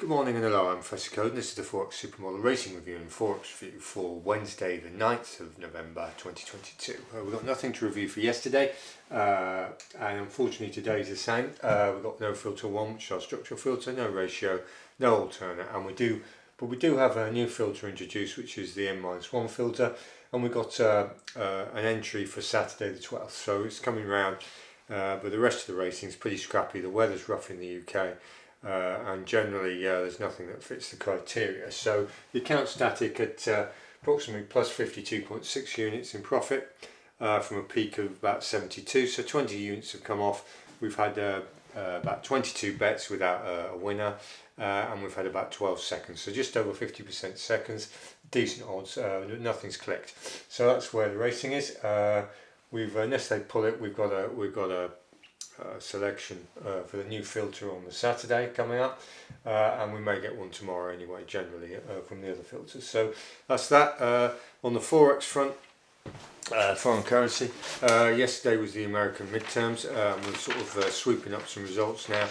Good morning and hello, I'm Professor Code and this is the Forex Supermodel Racing Review and Forex Review for Wednesday the 9th of November 2022. We've got nothing to review for yesterday and unfortunately today's the same. We've got no filter 1, which is our structural filter, no ratio, no alternate, and we do have a new filter introduced, which is the N-1 filter, and we've got an entry for Saturday the 12th, so it's coming round, but the rest of the racing is pretty scrappy. The weather's rough in the UK. And generally there's nothing that fits the criteria, so the account static at approximately plus 52.6 units in profit from a peak of about 72, so 20 units have come off. We've had about 22 bets without a winner, and we've had about 12 seconds, so just over 50% seconds, decent odds, nothing's clicked. So that's where the racing is. Unless they pull it, we've got a selection for the new filter on the Saturday coming up, and we may get one tomorrow anyway, generally from the other filters. So that's that. On the Forex front, foreign currency, yesterday was the American midterms. We're sort of swooping up some results now.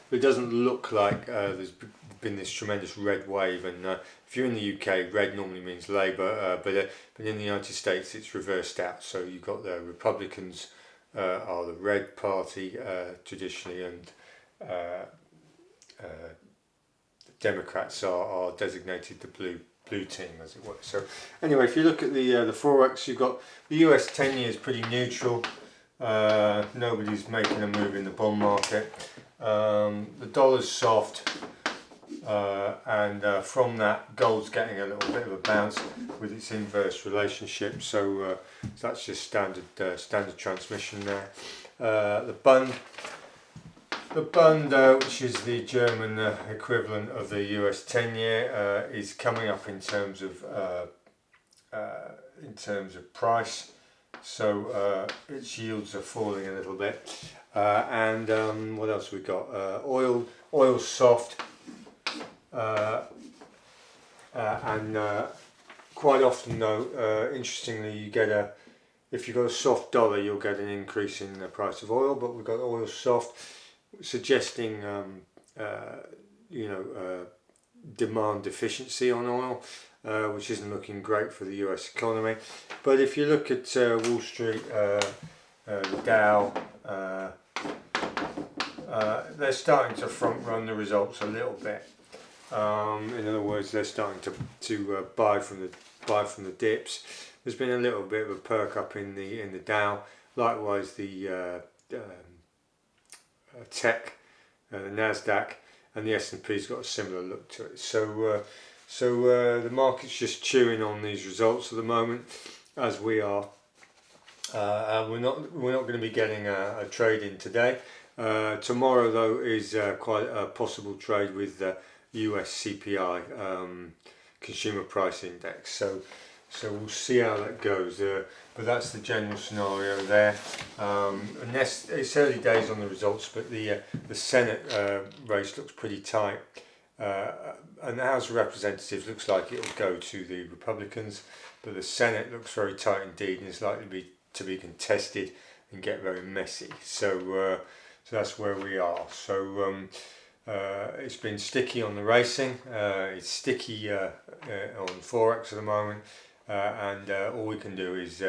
It doesn't look like there's been this tremendous red wave, and if you're in the UK, red normally means Labour, but in the United States it's reversed out. So you've got the Republicans are the red party traditionally, and Democrats are designated the blue team, as it were. So anyway, if you look at the Forex, you've got the US 10 years pretty neutral. Nobody's making a move in the bond market. The dollar's soft, and from that, gold's getting a little bit of a bounce with its inverse relationship. So that's just standard transmission there. The Bund, which is the German equivalent of the US 10-year, is coming up in terms of price. So its yields are falling a little bit. And what else we got? Oil's soft. And quite often though, interestingly, if you've got a soft dollar, you'll get an increase in the price of oil, but we've got oil soft, suggesting demand deficiency on oil, which isn't looking great for the US economy. But if you look at Wall Street, the Dow, they're starting to front run the results a little bit. In other words, they're starting to buy from the dips. There's been a little bit of a perk up in the Dow. Likewise, the tech, the Nasdaq, and the S&P's got a similar look to it. So the market's just chewing on these results at the moment, as we are. We're not going to be getting a trade in today. Tomorrow though is quite a possible trade with US CPI, consumer price index. So we'll see how that goes. But that's the general scenario there. And it's early days on the results, but the Senate race looks pretty tight, and the House of Representatives looks like it will go to the Republicans, but the Senate looks very tight indeed, and is likely to be contested and get very messy. So that's where we are. So it's been sticky on the racing, it's sticky on Forex at the moment, and all we can do is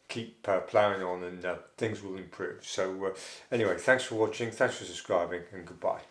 keep ploughing on, and things will improve. So anyway, thanks for watching, thanks for subscribing, and goodbye.